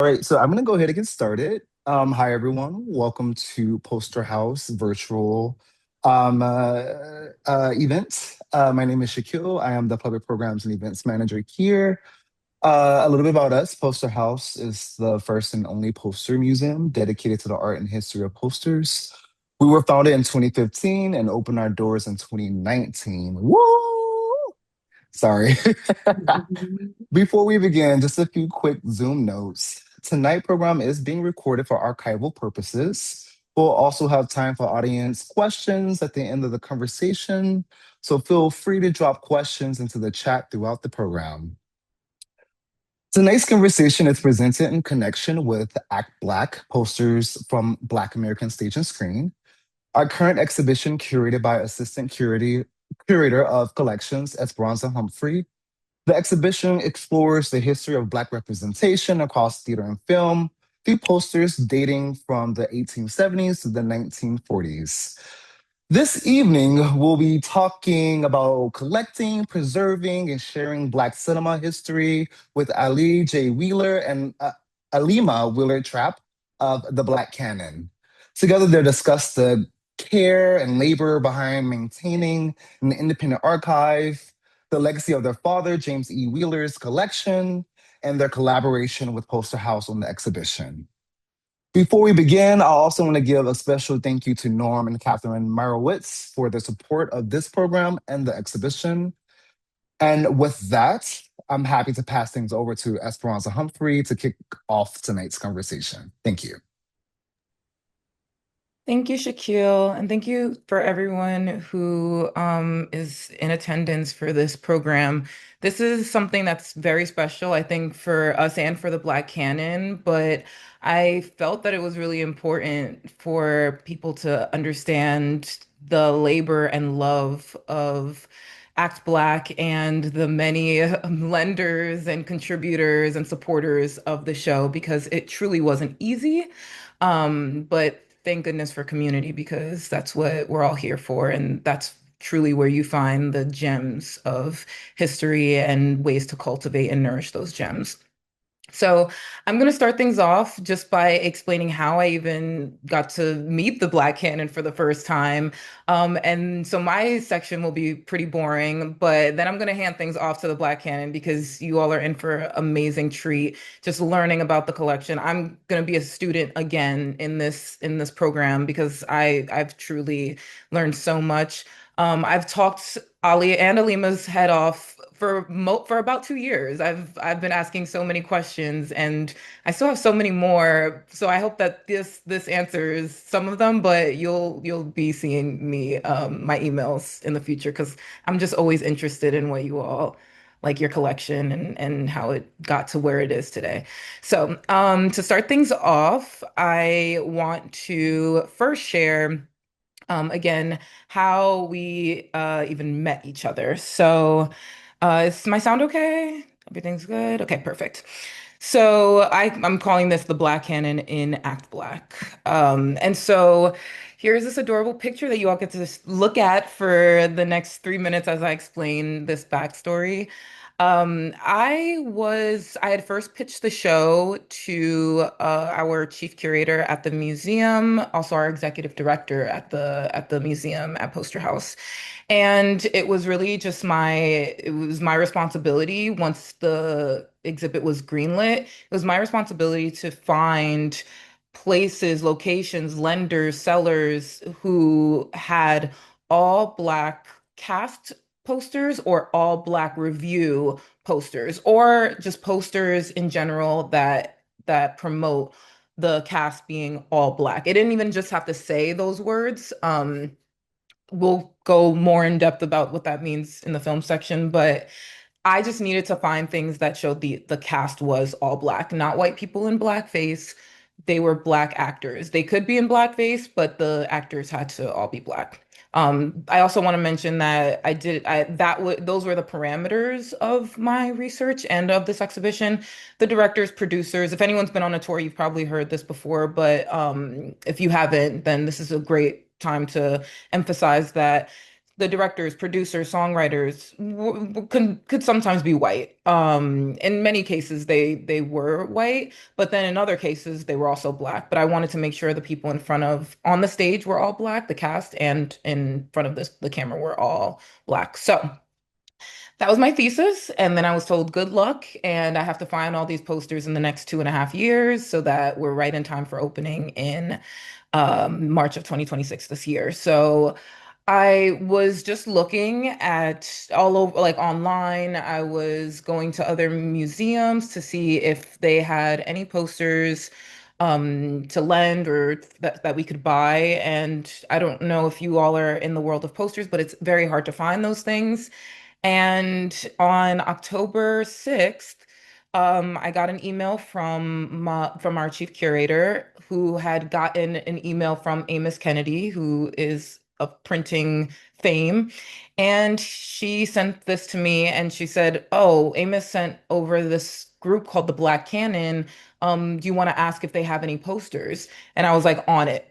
All right, so I'm going to go ahead and get started. Hi, everyone. Welcome to Poster House virtual event. My name is Shaquille. I am the Public Programs and Events Manager here. A little bit about us. Poster House is the first and only poster museum dedicated to the art and history of posters. We were founded in 2015 and opened our doors in 2019. Woo! Sorry. Before we begin, just a few quick Zoom notes. Tonight program is being recorded for archival purposes. We'll also have time for audience questions at the end of the conversation, so feel free to drop questions into the chat throughout the program. Tonight's conversation is presented in connection with Act Black posters from Black American Stage and Screen. Our current exhibition, curated by Curator of Collections, Es-pranza Humphrey. The exhibition explores the history of Black representation across theater and film through posters dating from the 1870s to the 1940s. This evening, we'll be talking about collecting, preserving, and sharing Black cinema history with Ali J. Wheeler and Alima Wheeler Trapp of the Black Canon. Together, they'll discuss the care and labor behind maintaining an independent archive, the legacy of their father, James E. Wheeler's collection, and their collaboration with Poster House on the exhibition. Before we begin, I also want to give a special thank you to Norm and Catherine Marowitz for their support of this program and the exhibition. And with that, I'm happy to pass things over to Es-pranza Humphrey to kick off tonight's conversation. Thank you. Thank you, Shaquille, and thank you for everyone who is in attendance for this program. This is something that's very special, I think, for us and for the Black Canon, but I felt that it was really important for people to understand the labor and love of Act Black and the many lenders and contributors and supporters of the show because it truly wasn't easy. But thank goodness for community because that's what we're all here for. And that's truly where you find the gems of history and ways to cultivate and nourish those gems. So I'm going to start things off just by explaining how I even got to meet the Black Canon for the first time. And so my section will be pretty boring, but then I'm going to hand things off to the Black Canon because you all are in for an amazing treat just learning about the collection. I'm going to be a student again in this program because I've truly learned so much. I've talked Ali and Alima's head off for about 2 years. I've been asking so many questions, and I still have so many more. So I hope that this answers some of them, but you'll be seeing me my emails in the future because I'm just always interested in what you all like your collection and how it got to where it is today. So to start things off, I want to first share again, how we even met each other. So, is my sound okay? Everything's good? Okay, perfect. So I'm calling this the Black Canon in Act Black. And so here's this adorable picture that you all get to look at for the next 3 minutes as I explain this backstory. I had first pitched the show to our chief curator at the museum, also our executive director at the museum at Poster House. And it was really just it was my responsibility once the exhibit was greenlit, it was my responsibility to find places, locations, lenders, sellers who had all Black cast posters or all Black review posters or just posters in general that promote the cast being all Black. It didn't even just have to say those words. We'll go more in depth about what that means in the film section, but I just needed to find things that showed the cast was all Black, not white people in blackface. They were Black actors. They could be in blackface, but the actors had to all be Black. I also want to mention that those were the parameters of my research and of this exhibition. The directors, producers, if anyone's been on a tour, you've probably heard this before, but if you haven't, then this is a great time to emphasize that the directors, producers, songwriters could sometimes be white. In many cases, they were white, but then in other cases, they were also Black. But I wanted to make sure the people in front of on the stage were all Black, the cast, and in front of the camera were all Black. So that was my thesis. And then I was told, good luck. And I have to find all these posters in the next 2.5 years so that we're right in time for opening in March of 2026 this year. So I was just looking at all over, like online. I was going to other museums to see if they had any posters to lend or that we could buy. And I don't know if you all are in the world of posters, but it's very hard to find those things. And on October 6th, I got an email from our chief curator who had gotten an email from Amos Kennedy, who is of printing fame. And she sent this to me and she said, "Oh, Amos sent over this group called the Black Canon. Do you want to ask if they have any posters?" And I was like, on it.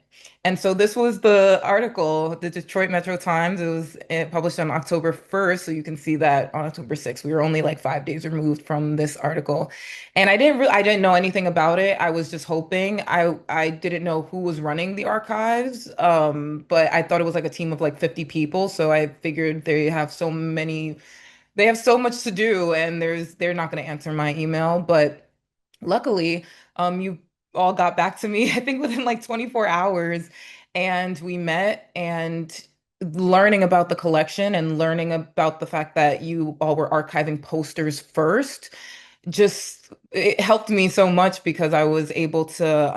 And so this was the article, the Detroit Metro Times. It was published on October 1st. So you can see that on October 6th, we were only like 5 days removed from this article. And I didn't know anything about it. I was just hoping. I didn't know who was running the archives. But I thought it was like a team of like 50 people. So I figured they have so much to do and they're not going to answer my email. But luckily, you all got back to me, I think within like 24 hours, and we met and learning about the collection and learning about the fact that you all were archiving posters first just it helped me so much because I was able to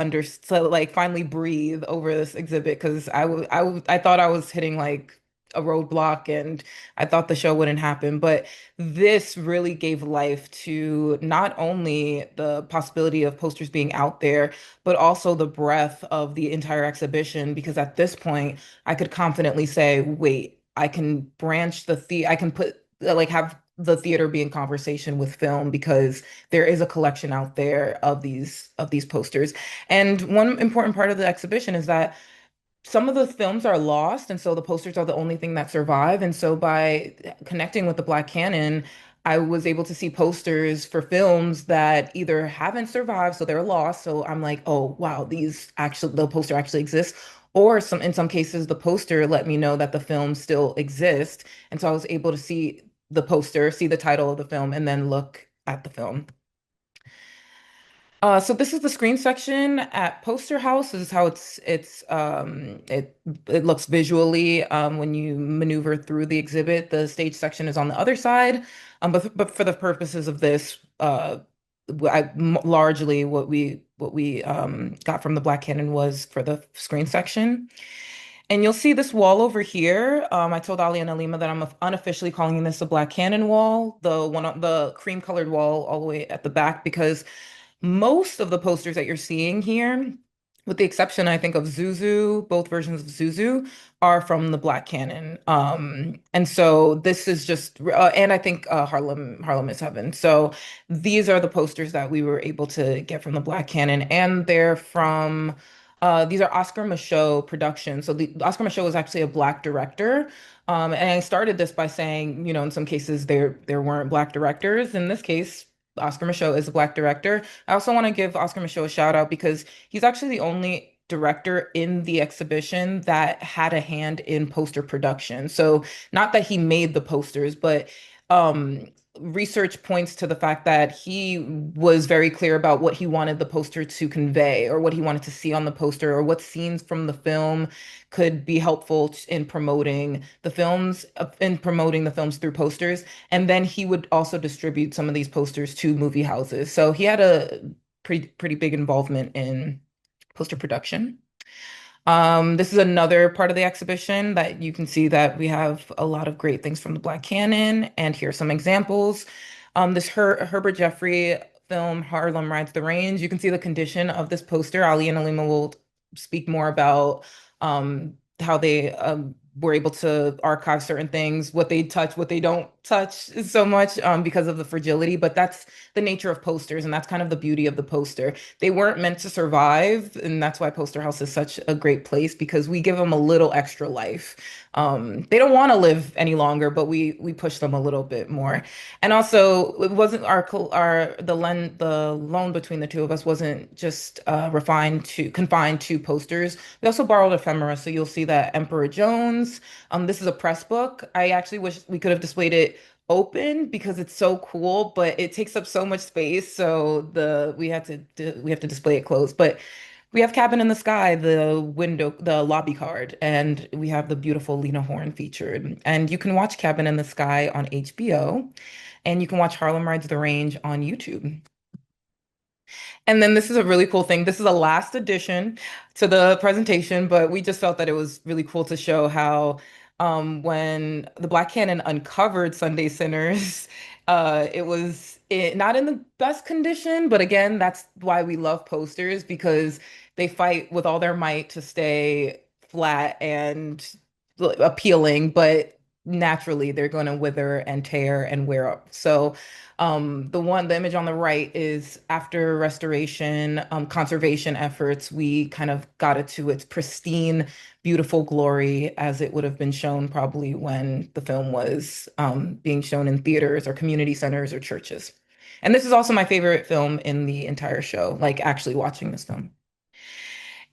like finally breathe over this exhibit because I thought I was hitting like a roadblock and I thought the show wouldn't happen, but this really gave life to not only the possibility of posters being out there, but also the breadth of the entire exhibition because at this point I could confidently say, wait, I can I can put like have the theater be in conversation with film because there is a collection out there of these posters. And one important part of the exhibition is that some of the films are lost, and so the posters are the only thing that survive. And so by connecting with the Black Canon, I was able to see posters for films that either haven't survived, so they're lost. So I'm like, oh wow, the poster actually exists. Or in some cases, the poster let me know that the film still exists. And so I was able to see the poster, see the title of the film, and then look at the film. So this is the screen section at Poster House. This is how it looks visually when you maneuver through the exhibit. The stage section is on the other side, but for the purposes of this, largely what we got from the Black Canon was for the screen section. And you'll see this wall over here. I told Ali and Alima that I'm unofficially calling this a Black Canon wall, the one on the cream colored wall all the way at the back, because most of the posters that you're seeing here, with the exception, I think, of Zuzu, both versions of Zuzu are from the Black Canon. And so this is just, and I think Harlem is Heaven. So these are the posters that we were able to get from the Black Canon, and they're from. These are Oscar Micheaux productions. So the Oscar Micheaux is actually a Black director. And I started this by saying, you know, in some cases there weren't Black directors. In this case, Oscar Micheaux is a Black director. I also want to give Oscar Micheaux a shout out because he's actually the only director in the exhibition that had a hand in poster production. So not that he made the posters, but um, research points to the fact that he was very clear about what he wanted the poster to convey or what he wanted to see on the poster or what scenes from the film could be helpful in promoting the films through posters. And then he would also distribute some of these posters to movie houses. So he had a pretty big involvement in poster production. This is another part of the exhibition that you can see that we have a lot of great things from the Black Canon, and here's some examples. This Herbert Jeffrey film, Harlem Rides the Range. You can see the condition of this poster. Ali and Alima will speak more about how they were able to archive certain things, what they touch, what they don't touch so much, because of the fragility. But that's the nature of posters, and that's kind of the beauty of the poster. They weren't meant to survive, and that's why Poster House is such a great place because we give them a little extra life. They don't want to live any longer, but we push them a little bit more. And also, it wasn't our the loan between the two of us wasn't just refined to confined to posters. We also borrowed ephemera, so you'll see that Emperor Jones. This is a press book. I actually wish we could have displayed it open because it's so cool, but it takes up so much space. So we have to display it closed. But we have Cabin in the Sky, the lobby card, and we have the beautiful Lena Horne featured. And you can watch Cabin in the Sky on HBO, and you can watch Harlem Rides the Range on YouTube. And then this is a really cool thing. This is a last addition to the presentation, but we just felt that it was really cool to show how when the Black Canon uncovered Sunday Sinners, not in the best condition, but again, that's why we love posters because they fight with all their might to stay flat and appealing, but naturally they're going to wither and tear and wear up. So the image on the right is after restoration, conservation efforts, we kind of got it to its pristine, beautiful glory as it would have been shown probably when the film was being shown in theaters or community centers or churches. And this is also my favorite film in the entire show, like actually watching this film.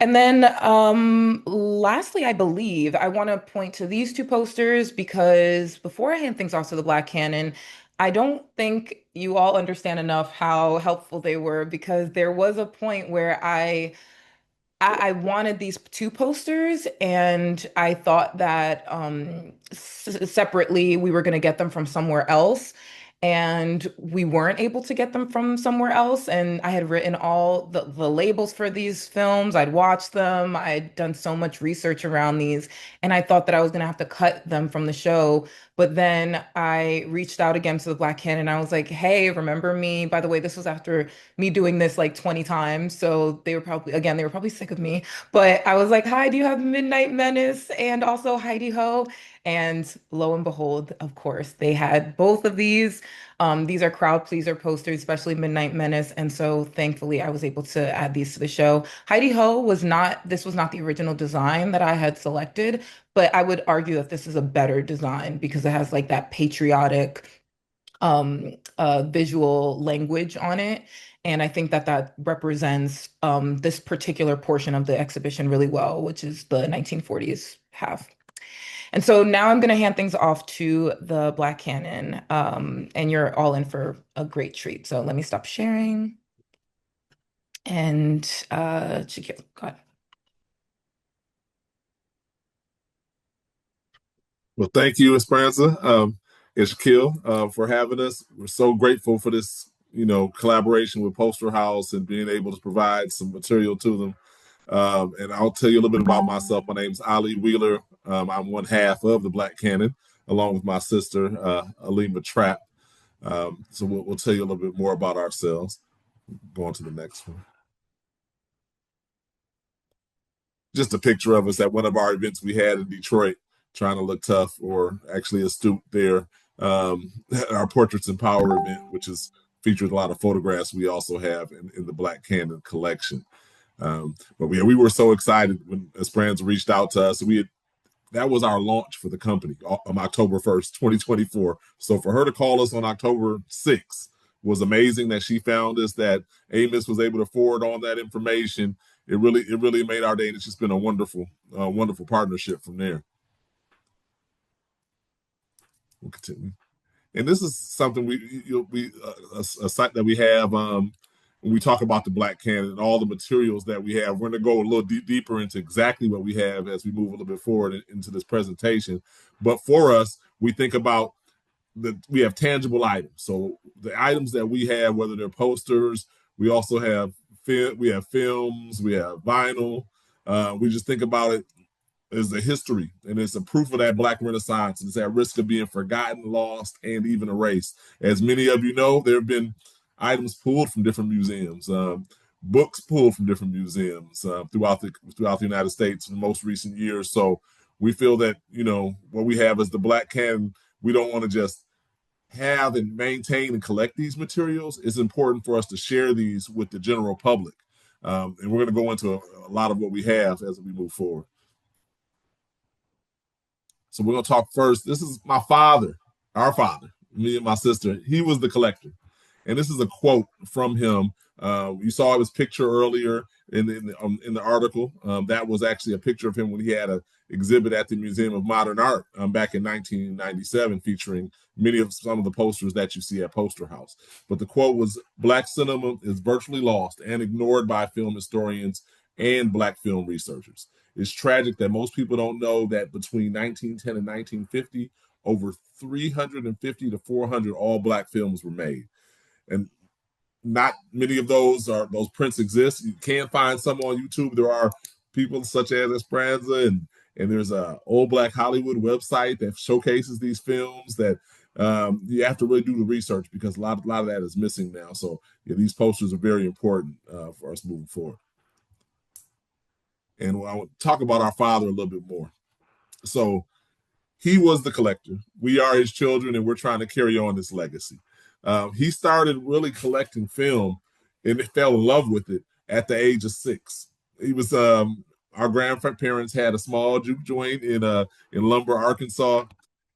And then lastly, I believe I want to point to these two posters because before I hand things off to the Black Canon, I don't think you all understand enough how helpful they were because there was a point where I wanted these two posters, and I thought that separately we were going to get them from somewhere else, and we weren't able to get them from somewhere else. And I had written all the labels for these films. I'd watched them. I'd done so much research around these, and I thought that I was going to have to cut them from the show. But then I reached out again to the Black Canon. I was like, "Hey, remember me? By the way, this was after me doing this like 20 times. So they were probably sick of me. But I was like, hi, do you have Midnight Menace and also Heidi Ho? And lo and behold, of course, they had both of these. These are crowd pleaser posters, especially Midnight Menace. And so thankfully I was able to add these to the show. Heidi Ho this was not the original design that I had selected, but I would argue that this is a better design because it has like that patriotic visual language on it. And I think that that represents this particular portion of the exhibition really well, which is the 1940s half. And so now I'm going to hand things off to the Black Canon, and you're all in for a great treat. So let me stop sharing. And Shaquille, go ahead. Well, thank you, Es-pranza, and Shaquille, for having us. We're so grateful for this, collaboration with Poster House and being able to provide some material to them. And I'll tell you a little bit about myself. My name's Ali Wheeler. I'm one half of the Black Canon, along with my sister, Alima Trapp. So we'll tell you a little bit more about ourselves. Go on to the next one. Just a picture of us at one of our events we had in Detroit, trying to look tough or actually astute there. Our Portraits in Power event, which is featured a lot of photographs we also have in the Black Canon collection. But we were so excited when Es-pranza reached out to us. That was our launch for the company on October 1st, 2024. So for her to call us on October 6th was amazing that she found us, that Amos was able to forward on that information. It really made our day. And it's just been a wonderful partnership from there. We'll continue. And this is something a site that we have when we talk about the Black Canon and all the materials that we have. We're going to go a little deeper into exactly what we have as we move a little bit forward into this presentation. But for us, we think about we have tangible items. So the items that we have, whether they're posters, we also have films, we have vinyl. We just think about it is a history, and it's a proof of that Black Renaissance. It's at risk of being forgotten, lost, and even erased. As many of you know, there have been items pulled from different museums, books pulled from different museums throughout the United States in the most recent years. So we feel that, what we have is the Black Canon. We don't want to just have and maintain and collect these materials. It's important for us to share these with the general public. And we're going to go into a lot of what we have as we move forward. So we're going to talk first. This is my father, our father, me and my sister. He was the collector. And this is a quote from him. You saw his picture earlier in the article. That was actually a picture of him when he had an exhibit at the Museum of Modern Art back in 1997, featuring some of the posters that you see at Poster House. But the quote was, "Black cinema is virtually lost and ignored by film historians and Black film researchers. It's tragic that most people don't know that between 1910 and 1950, over 350 to 400 all Black films were made. And not many of those prints exist. You can find some on YouTube. There are people such as Es-pranza, and there's a Old Black Hollywood website that showcases these films that you have to really do the research, because a lot of that is missing now. So yeah, these posters are very important for us moving forward. And I want to talk about our father a little bit more. So he was the collector. We are his children, and we're trying to carry on this legacy. He started really collecting film and fell in love with it at the age of 6. He was our grandparents had a small juke joint in Lumber, Arkansas,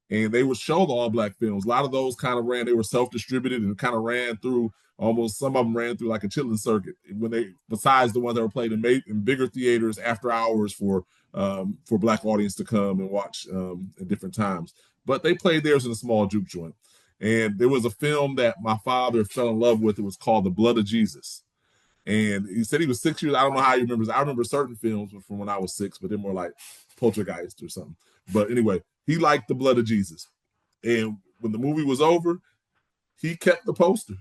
and they would show the all Black films. A lot of those kind of they were self-distributed and kind of ran through, some of them ran through like a chilling circuit besides the ones that were played in bigger theaters after hours for Black audience to come and watch at different times. But they played theirs in a small juke joint. And there was a film that my father fell in love with. It was called The Blood of Jesus. And he said he was 6 years. I don't know how he remembers. I remember certain films from when I was 6, but they're more like Poltergeist or something. But anyway, he liked The Blood of Jesus. And when the movie was over, he kept the poster.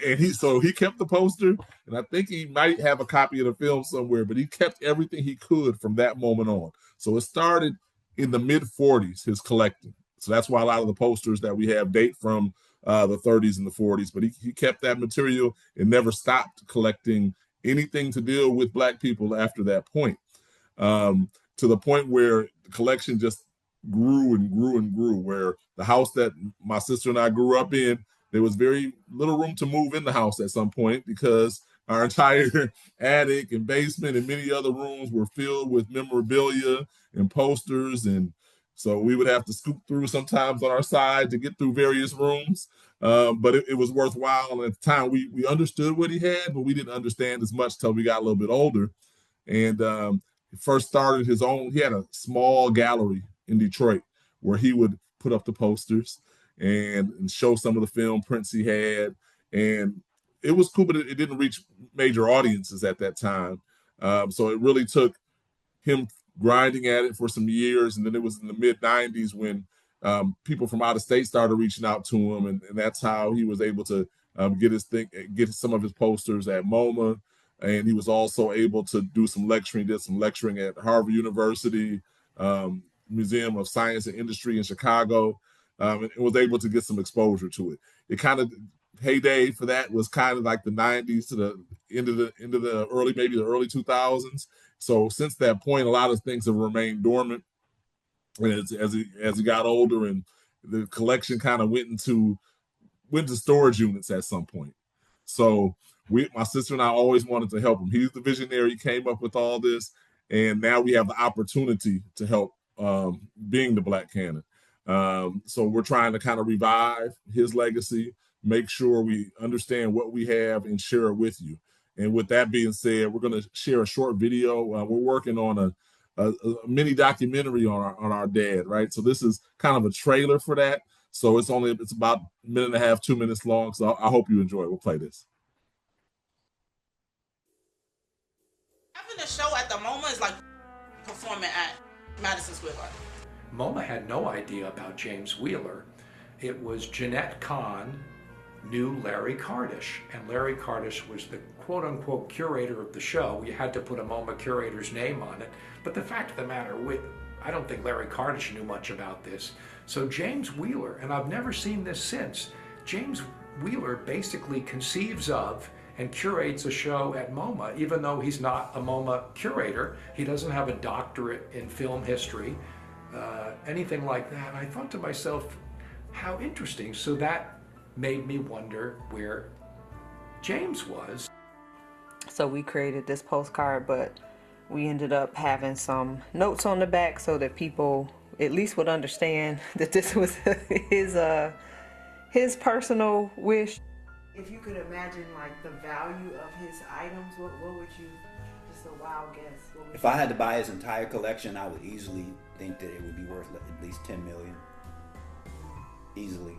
And he kept the poster, and I think he might have a copy of the film somewhere, but he kept everything he could from that moment on. So it started in the mid-40s, his collecting. So that's why a lot of the posters that we have date from the 30s and the 40s, but he kept that material and never stopped collecting anything to deal with Black people after that point, to the point where the collection just grew and grew and grew, where the house that my sister and I grew up in, there was very little room to move in the house at some point, because our entire attic and basement and many other rooms were filled with memorabilia and posters. And so we would have to scoop through sometimes on our side to get through various rooms. But it was worthwhile. And at the time, we understood what he had, but we didn't understand as much till we got a little bit older. And he first started his own. He had a small gallery in Detroit where he would put up the posters and show some of the film prints he had. And it was cool, but it didn't reach major audiences at that time. So it really took him grinding at it for some years. And then it was in the mid-90s when people from out of state started reaching out to him. And that's how he was able to get some of his posters at MoMA. And he was also able to do some lecturing, did some lecturing at Harvard University, Museum of Science and Industry in Chicago. And was able to get some exposure to it. It kind of heyday for that was kind of like the 90s to the end of the early 2000s. So since that point, a lot of things have remained dormant. And as he got older, and the collection kind of went to storage units at some point. So my sister and I always wanted to help him. He's the visionary. He came up with all this, and now we have the opportunity to help being the Black Canon. So we're trying to kind of revive his legacy, make sure we understand what we have and share it with you. And with that being said, we're going to share a short video. We're working on a mini documentary on our dad, right? So this is kind of a trailer for that. So it's about a minute and a half, 2 minutes long. So I hope you enjoy it. We'll play this. Having a show at the MoMA is like performing at Madison Square Garden. MoMA had no idea about James Wheeler. It was Jeanette Kahn knew Larry Kardish, and Larry Kardish was the quote-unquote curator of the show. You had to put a MoMA curator's name on it. But the fact of the matter, I don't think Larry Kardish knew much about this. So James Wheeler, and I've never seen this since, James Wheeler basically conceives of and curates a show at MoMA, even though he's not a MoMA curator. He doesn't have a doctorate in film history. anything like that. I thought to myself, how interesting. So that made me wonder where James was. So we created this postcard, but we ended up having some notes on the back so that people at least would understand that this was his personal wish. If you could imagine like the value of his items, what would you, just a wild guess? If I had to buy his entire collection, I would easily think that it would be worth at least 10 million. Easily.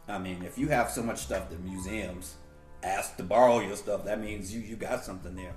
I mean, if you have so much stuff that museums ask to borrow your stuff, that means you got something there.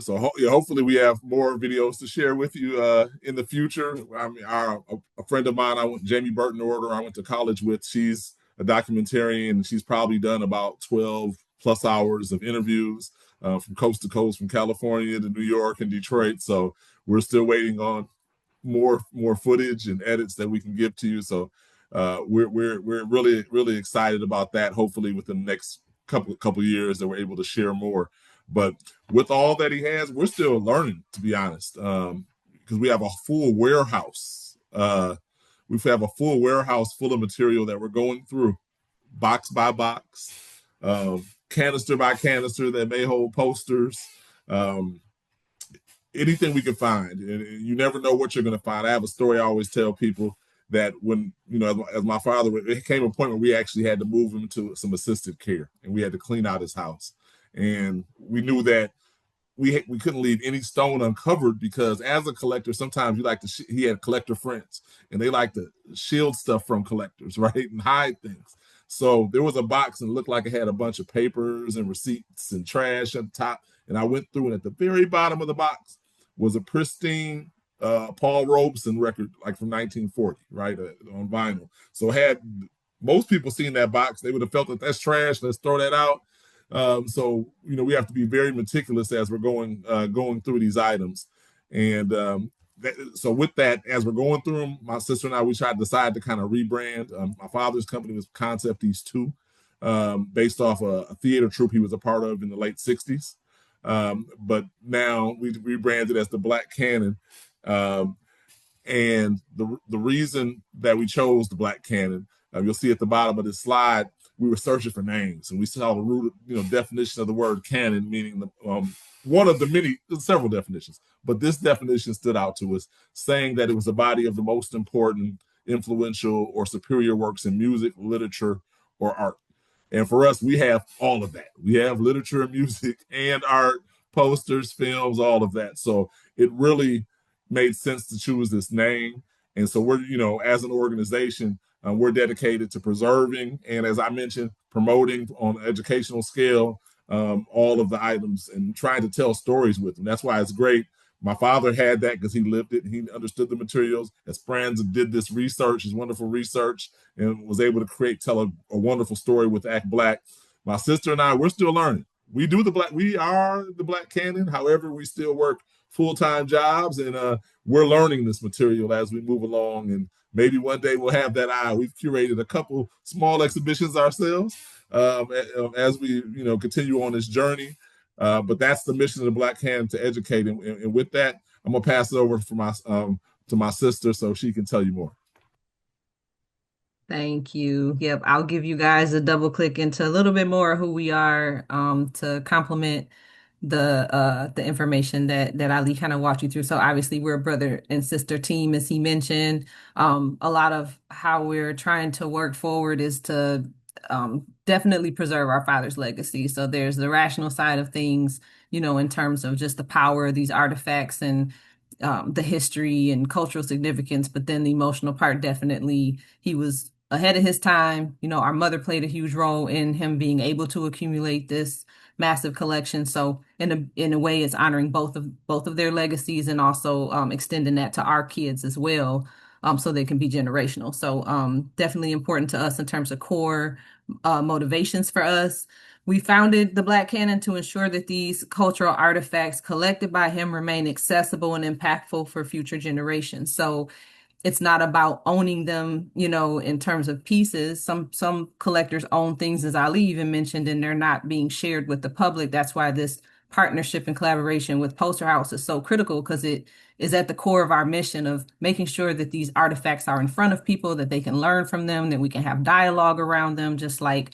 So hopefully we have more videos to share with you in the future. I mean, a friend of mine, Jamie Burton Order, I went to college with. She's a documentarian, and she's probably done about 12 plus hours of interviews from coast to coast, from California to New York and Detroit. So we're still waiting on more footage and edits that we can give to you. So we're really excited about that. Hopefully within the next couple years that we're able to share more. But with all that he has, we're still learning, to be honest, because we have a full warehouse. We have a full warehouse full of material that we're going through, box by box, canister by canister that may hold posters, anything we can find. And you never know what you're going to find. I have a story I always tell people that when, as my father, it came a point where we actually had to move him to some assisted care, and we had to clean out his house. And we knew that we couldn't leave any stone uncovered, because as a collector, sometimes you like to, he had collector friends, and they like to shield stuff from collectors, right? And hide things. So there was a box and it looked like it had a bunch of papers and receipts and trash at the top. And I went through, and at the very bottom of the box was a pristine Paul Robeson record, like from 1940, right, on vinyl. So had most people seen that box, they would have felt that that's trash, let's throw that out. So we have to be very meticulous as we're going through these items. And so with that, as we're going through them, my sister and I, we tried to decide to kind of rebrand. My father's company was Concept East 2, based off a theater troupe he was a part of in the late 60s. But now we rebranded as the Black Canon. And the reason that we chose the Black Canon, you'll see at the bottom of this slide, we were searching for names, and we saw the root, definition of the word canon, meaning one of the several definitions. But this definition stood out to us, saying that it was a body of the most important, influential, or superior works in music, literature, or art. And for us, we have all of that. We have literature, music, and art, posters, films, all of that. So it really made sense to choose this name. And so we're, as an organization, we're dedicated to preserving and, as I mentioned, promoting on an educational scale all of the items and trying to tell stories with them. That's why it's great. My father had that because he lived it and he understood the materials. Es-pranza did this research, his wonderful research, and was able to tell a wonderful story with Act Black. My sister and I, we're still learning. We are the Black Canon. However, we still work full-time jobs, and we're learning this material as we move along. And maybe one day we'll have that eye. We've curated a couple small exhibitions ourselves as we, continue on this journey. But that's the mission of the Black Canon, to educate. And with that, I'm gonna pass it over to my sister so she can tell you more. Thank you. Yep, I'll give you guys a double click into a little bit more of who we are to complement the information that Ali kind of walked you through. So obviously we're a brother and sister team, as he mentioned. A lot of how we're trying to work forward is to definitely preserve our father's legacy. So there's the rational side of things, in terms of just the power of these artifacts and the history and cultural significance, but then the emotional part, definitely, he was ahead of his time. Our mother played a huge role in him being able to accumulate this massive collection. So in a way, it's honoring both of their legacies and also extending that to our kids as well. so they can be generational. So definitely important to us in terms of core motivations for us. We founded the Black Canon to ensure that these cultural artifacts collected by him remain accessible and impactful for future generations. So it's not about owning them, in terms of pieces. Some collectors own things, as Ali even mentioned, and they're not being shared with the public. That's why this partnership and collaboration with Poster House is so critical, because it is at the core of our mission of making sure that these artifacts are in front of people, that they can learn from them, that we can have dialogue around them, just like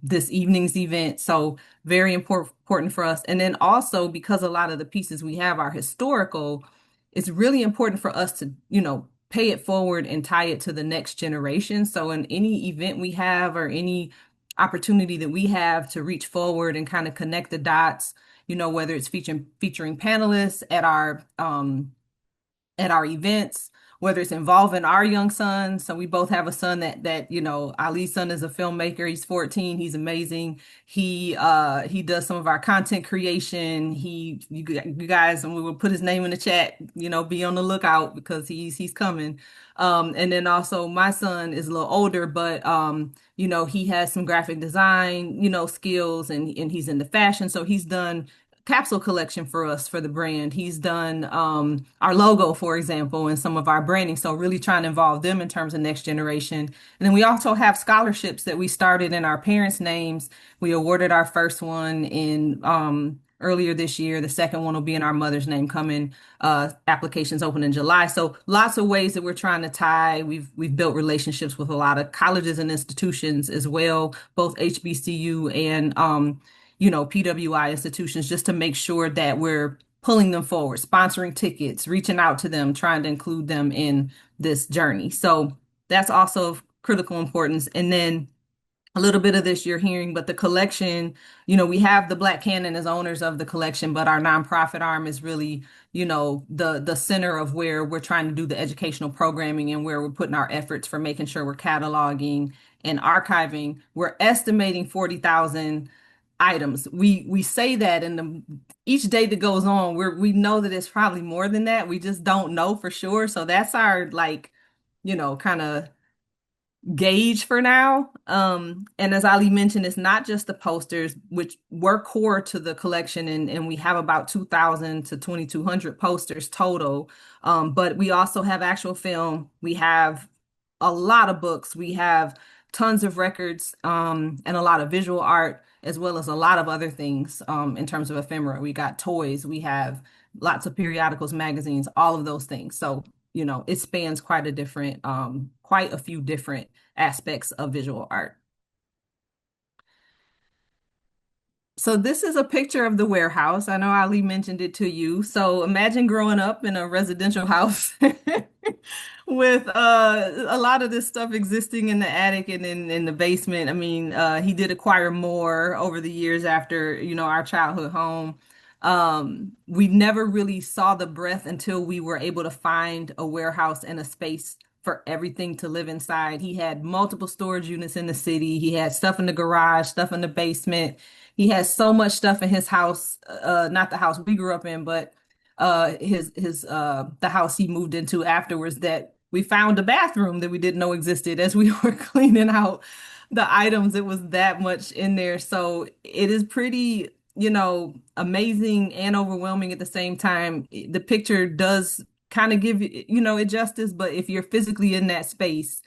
this evening's event. So very important for us. And then also, because a lot of the pieces we have are historical, it's really important for us to, pay it forward and tie it to the next generation. So in any event we have, or any opportunity that we have to reach forward and kind of connect the dots, whether it's featuring panelists at our events, whether it's involving our young son. So we both have a son that Ali's son is a filmmaker. He's 14. He's amazing. He does some of our content creation. You guys, and we will put his name in the chat, be on the lookout, because he's coming. And then also my son is a little older, but he has some graphic design, skills, and he's into fashion. So he's done capsule collection for us for the brand. He's done our logo, for example, and some of our branding. So really trying to involve them in terms of next generation. And then we also have scholarships that we started in our parents' names. We awarded our first one in earlier this year. The second one will be in our mother's name coming. Applications open in July. So lots of ways that we're trying to tie. We've built relationships with a lot of colleges and institutions as well, both HBCU and PWI institutions, just to make sure that we're pulling them forward, sponsoring tickets, reaching out to them, trying to include them in this journey. So that's also of critical importance. And then a little bit of this you're hearing, but the collection, we have the Black Canon as owners of the collection, but our nonprofit arm is really, the center of where we're trying to do the educational programming, and where we're putting our efforts for making sure we're cataloging and archiving. We're estimating 40,000 items. We say that, and each day that goes on, we know that it's probably more than that. We just don't know for sure. So that's our kind of gauge for now. And as Ali mentioned, it's not just the posters, which were core to the collection, and we have about 2,000 to 2,200 posters total. But we also have actual film. We have a lot of books. We have tons of records, and a lot of visual art, as well as a lot of other things in terms of ephemera. We got toys. We have lots of periodicals, magazines, all of those things. So it spans quite a few different aspects of visual art. So this is a picture of the warehouse. I know Ali mentioned it to you. So imagine growing up in a residential house with a lot of this stuff existing in the attic and in the basement. I mean, he did acquire more over the years after, our childhood home. We never really saw the breadth until we were able to find a warehouse and a space for everything to live inside. He had multiple storage units in the city. He had stuff in the garage, stuff in the basement. He has so much stuff in his house, not the house we grew up in, but the house he moved into afterwards, that we found a bathroom that we didn't know existed as we were cleaning out the items. It was that much in there. So it is pretty, amazing and overwhelming at the same time. The picture does kind of give it justice, but if you're physically in that space,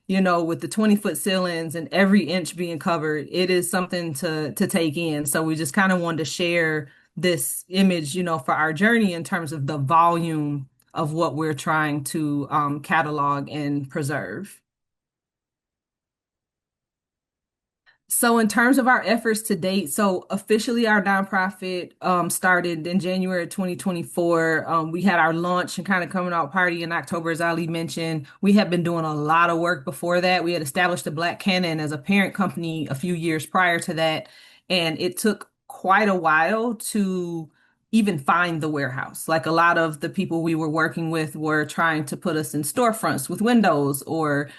with the 20-foot ceilings and every inch being covered, it is something to take in. So we just kind of wanted to share this image, for our journey in terms of the volume of what we're trying to catalog and preserve. So in terms of our efforts to date, so officially our nonprofit started in January 2024. We had our launch and kind of coming out party in October, as Ali mentioned. We had been doing a lot of work before that. We had established the Black Canon as a parent company a few years prior to that. And it took quite a while to even find the warehouse. Like, a lot of the people we were working with were trying to put us in storefronts with windows, or,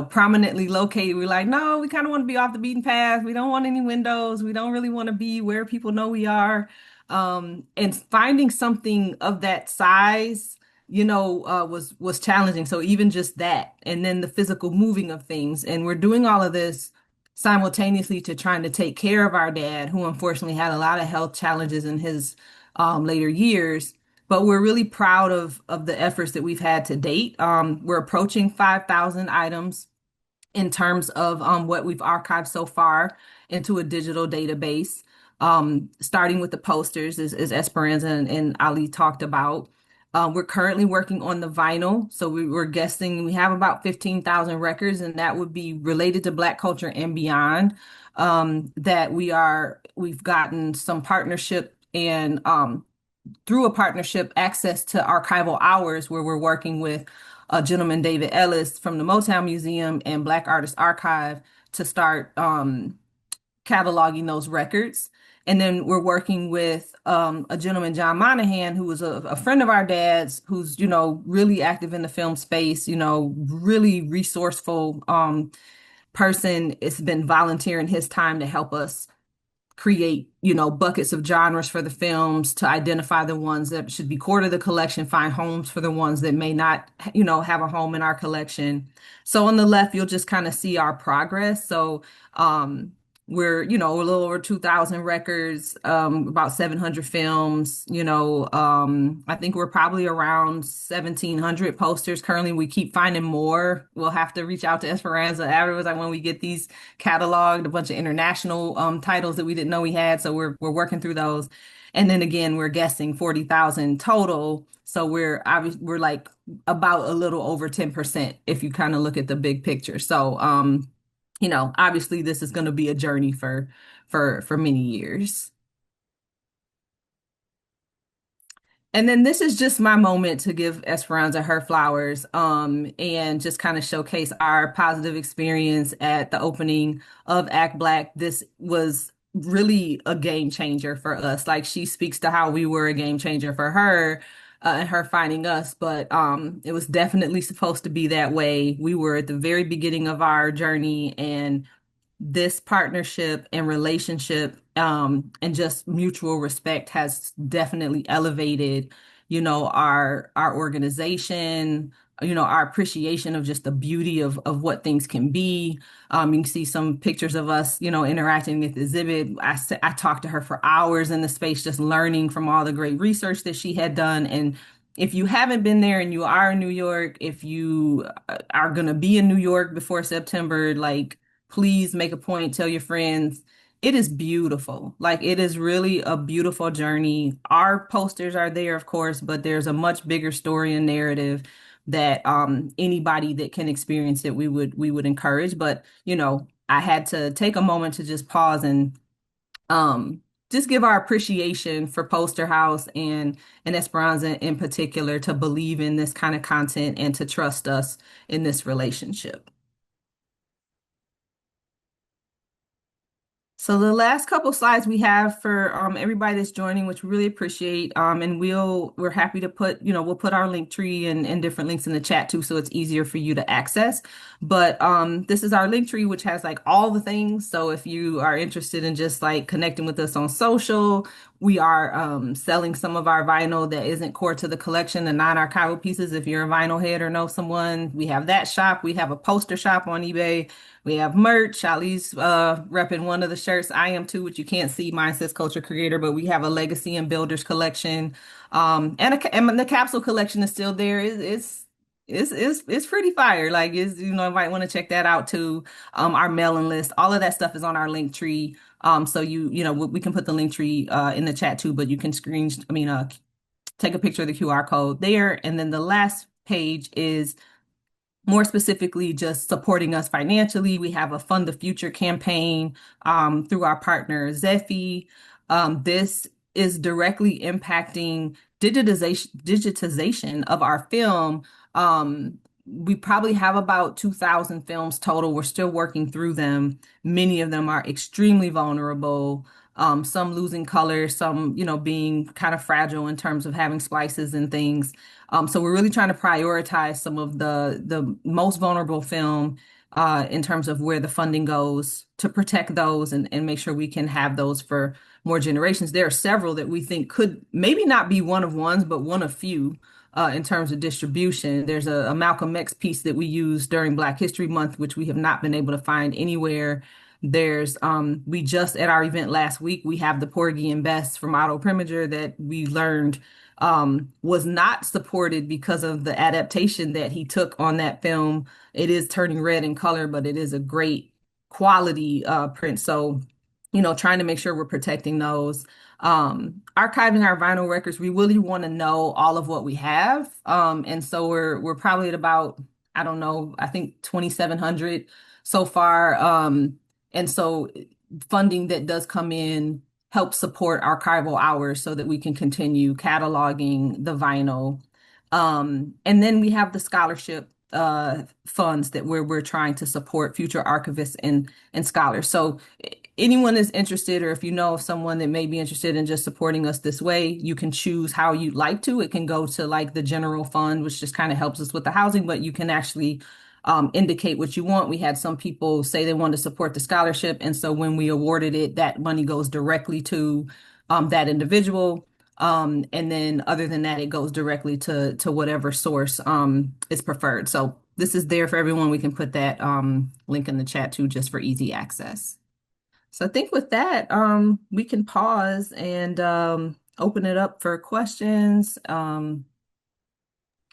prominently located. We're like, no, we kind of want to be off the beaten path. We don't want any windows. We don't really want to be where people know we are. And finding something of that size was challenging. So even just that, and then the physical moving of things, and we're doing all of this simultaneously to trying to take care of our dad, who unfortunately had a lot of health challenges in his later years. But we're really proud of the efforts that we've had to date. We're approaching 5,000 items in terms of what we've archived so far into a digital database. Starting with the posters, as Es-pranza and Ali talked about. We're currently working on the vinyl. So we're guessing we have about 15,000 records, and that would be related to Black culture and beyond. That we've gotten some partnership and through a partnership access to archival hours where we're working with a gentleman, David Ellis from the Motown Museum and Black Artist Archive to start cataloging those records. And then we're working with a gentleman, John Monahan, who was a friend of our dad's, who's, really active in the film space, really resourceful person. It's been volunteering his time to help us create, buckets of genres for the films, to identify the ones that should be core to the collection, find homes for the ones that may not, have a home in our collection. So on the left, you'll just kind of see our progress. So we're, a little over 2,000 records, about 700 films, I think we're probably around 1,700 posters. Currently, we keep finding more. We'll have to reach out to Es-pranza afterwards, like when we get these cataloged, a bunch of international titles that we didn't know we had. So we're working through those. And then again, we're guessing 40,000 total. So we're like about a little over 10% if you kind of look at the big picture. So obviously this is going to be a journey for many years. And then this is just my moment to give Es-pranza her flowers, and just kind of showcase our positive experience at the opening of Act Black. This was really a game changer for us. Like, she speaks to how we were a game changer for her, and her finding us, but it was definitely supposed to be that way. We were at the very beginning of our journey, and this partnership and relationship, and just mutual respect has definitely elevated, our organization, our appreciation of just the beauty of what things can be. You can see some pictures of us, interacting with the exhibit. I talked to her for hours in the space, just learning from all the great research that she had done. And if you haven't been there and you are in New York, if you are going to be in New York before September, like, please make a point, tell your friends. It is beautiful. Like, it is really a beautiful journey. Our posters are there, of course, but there's a much bigger story and narrative that anybody that can experience it, we would encourage. But, I had to take a moment to just pause and just give our appreciation for Poster House and Es-pranza in particular, to believe in this kind of content and to trust us in this relationship. So the last couple slides we have for everybody that's joining, which we really appreciate, and we're happy to put, we'll put our link tree and different links in the chat too, so it's easier for you to access. But this is our link tree, which has like all the things. So if you are interested in just like connecting with us on social, we are selling some of our vinyl that isn't core to the collection, the non-archival pieces. If you're a vinyl head or know someone, we have that shop. We have a poster shop on eBay. We have merch. Ali's repping one of the shirts. I am too, which you can't see. Mine says Culture Creator, but we have a Legacy and Builders collection. And the capsule collection is still there. It's pretty fire. Like, you might want to check that out too. Our mailing list, all of that stuff is on our link tree. So we can put the link tree in the chat too, but you can take a picture of the QR code there. And then the last page is more specifically just supporting us financially. We have a Fund the Future campaign through our partner Zephy. This is directly impacting digitization of our film. We probably have about 2,000 films total. We're still working through them. Many of them are extremely vulnerable. Some losing color, some, being kind of fragile in terms of having splices and things. So we're really trying to prioritize some of the most vulnerable film in terms of where the funding goes, to protect those and make sure we can have those for more generations. There are several that we think could maybe not be one of ones, but one of few in terms of distribution. There's a Malcolm X piece that we use during Black History Month, which we have not been able to find anywhere. There's we just at our event last week, we have the Porgy and Bess from Otto Preminger that we learned was not supported because of the adaptation that he took on that film. It is turning red in color, but it is a great quality print. So, trying to make sure we're protecting those. Archiving our vinyl records, we really want to know all of what we have. And so we're probably at about, I don't know, I think 2,700 so far. And so funding that does come in helps support archival hours so that we can continue cataloging the vinyl. And then we have the scholarship funds that we're trying to support future archivists and scholars. So anyone is interested, or if you know of someone that may be interested in just supporting us this way, you can choose how you'd like to. It can go to like the general fund, which just kind of helps us with the housing, but you can actually indicate what you want. We had some people say they wanted to support the scholarship. And so when we awarded it, that money goes directly to that individual. And then other than that, it goes directly to whatever source is preferred. So this is there for everyone. We can put that link in the chat too, just for easy access. So I think with that, we can pause and open it up for questions.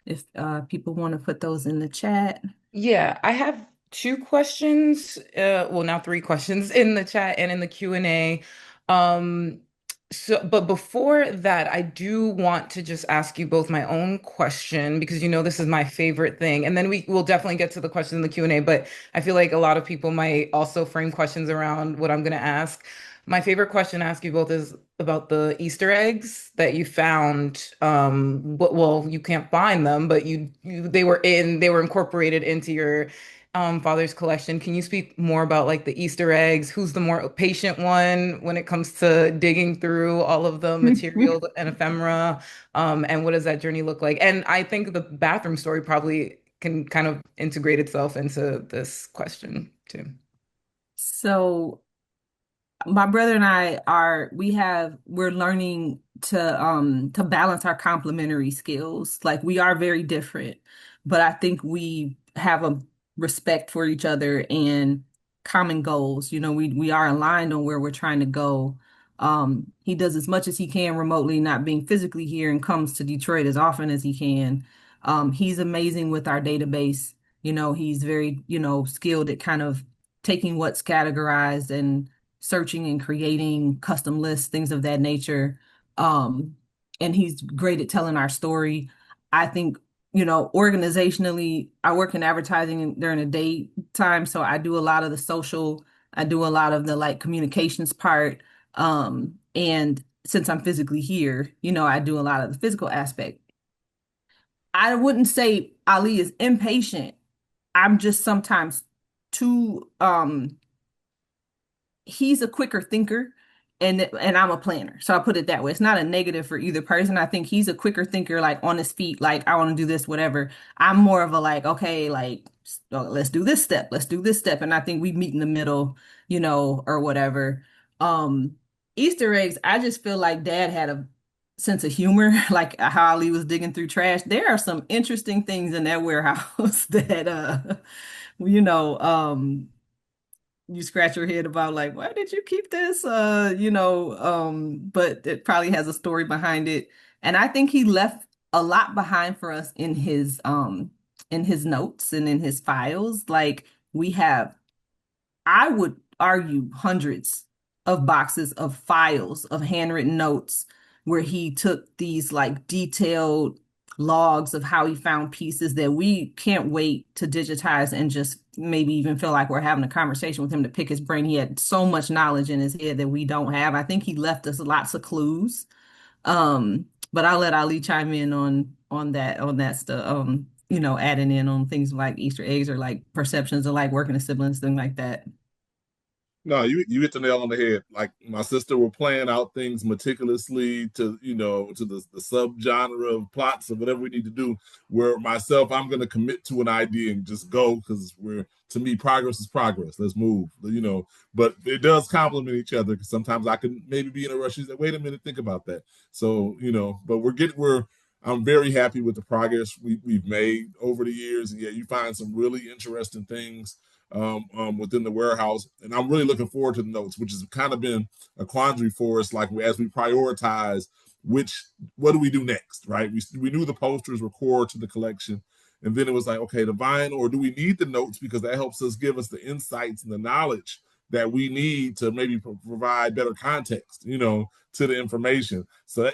If people want to put those in the chat. Yeah, I have two questions, well, now three questions in the chat and in the Q&A. But before that, I do want to just ask you both my own question because this is my favorite thing. And then we will definitely get to the questions in the Q&A, but I feel like a lot of people might also frame questions around what I'm going to ask. My favorite question to ask you both is about the Easter eggs that you found. Well, you can't find them, but they were incorporated into your father's collection. Can you speak more about like the Easter eggs? Who's the more patient one when it comes to digging through all of the material and ephemera? And what does that journey look like? And I think the bathroom story probably can kind of integrate itself into this question too. So my brother and I we're learning to balance our complementary skills. Like we are very different, but I think we have a respect for each other and common goals. We are aligned on where we're trying to go. He does as much as he can remotely, not being physically here, and comes to Detroit as often as he can. He's amazing with our database. He's very, skilled at kind of taking what's categorized and searching and creating custom lists, things of that nature. And he's great at telling our story. I think, organizationally, I work in advertising during the daytime, so I do a lot of the social, I do a lot of the like communications part. And since I'm physically here, I do a lot of the physical aspect. I wouldn't say Ali is impatient. I'm just sometimes too he's a quicker thinker and I'm a planner. So I put it that way. It's not a negative for either person. I think he's a quicker thinker, like on his feet, like I want to do this, whatever. I'm more of a like, okay, like let's do this step. Let's do this step. And I think we meet in the middle, or whatever. Easter eggs, I just feel like Dad had a sense of humor, like how Ali was digging through trash. There are some interesting things in that warehouse that you scratch your head about like, why did you keep this? But it probably has a story behind it. And I think he left a lot behind for us in his notes and in his files. Like I would argue hundreds of boxes of files of handwritten notes where he took these like detailed logs of how he found pieces that we can't wait to digitize and just maybe even feel like we're having a conversation with him to pick his brain. He had so much knowledge in his head that we don't have. I think he left us lots of clues. But I'll let Ali chime in on that stuff, adding in on things like Easter eggs or like perceptions of like working with siblings, things like that. No, you hit the nail on the head. Like my sister will plan out things meticulously to the subgenre of plots or whatever we need to do. Where myself, I'm going to commit to an idea and just go because to me, progress is progress. Let's move, But it does complement each other because sometimes I can maybe be in a rush. She's like, wait a minute, think about that. So but I'm very happy with the progress we've made over the years. And yeah, you find some really interesting things within the warehouse. And I'm really looking forward to the notes, which has kind of been a quandary for us. Like as we prioritize what do we do next, right? We knew the posters were core to the collection. And then it was like, okay, the vinyl, or do we need the notes because that helps us give us the insights and the knowledge that we need to maybe provide better context, to the information. So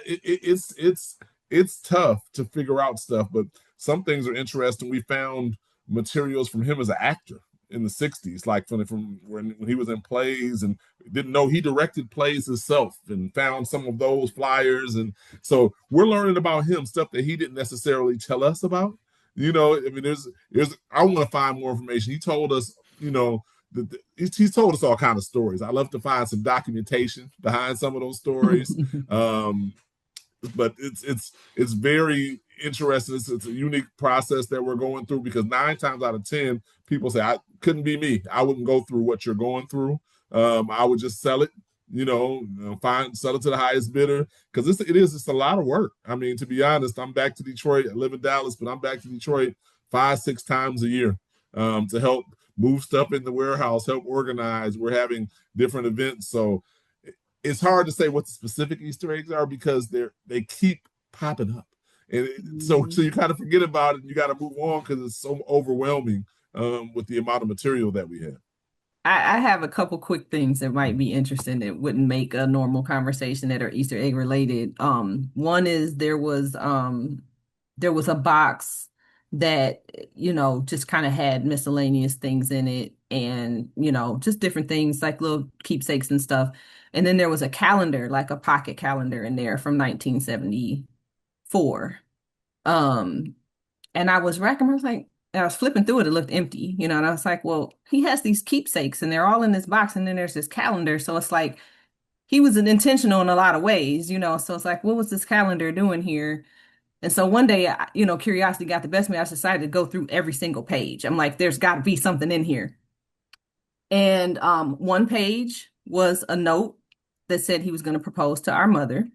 it's tough to figure out stuff, but some things are interesting. We found materials from him as an actor in the 60s, like from when he was in plays, and didn't know he directed plays himself, and found some of those flyers. And so we're learning about him, stuff that he didn't necessarily tell us about. I mean, I want to find more information. He told us, he's told us all kind of stories. I love to find some documentation behind some of those stories. But it's very interesting. It's a unique process that we're going through, because 9 times out of 10 people say, I couldn't be me. I wouldn't go through what you're going through. I would just sell it, sell it to the highest bidder, because it's a lot of work. I mean, to be honest, I'm back to Detroit. I live in Dallas, but I'm back to Detroit 5-6 times a year to help move stuff in the warehouse, help organize. We're having different events, so it's hard to say what the specific Easter eggs are, because they keep popping up, and so you kind of forget about it and you got to move on because it's so overwhelming with the amount of material that we have. I have a couple quick things that might be interesting that wouldn't make a normal conversation that are Easter egg related. One is there was a box that, just kind of had miscellaneous things in it, and, just different things like little keepsakes and stuff. And then there was a calendar, like a pocket calendar in there from 1974. And I was racking, I was flipping through it, it looked empty, and I was like, well, he has these keepsakes and they're all in this box, and then there's this calendar. So it's like he was intentional in a lot of ways, so it's like, what was this calendar doing here? And so one day, curiosity got the best of me. I decided to go through every single page. I'm like, there's got to be something in here. And one page was a note that said he was going to propose to our mother.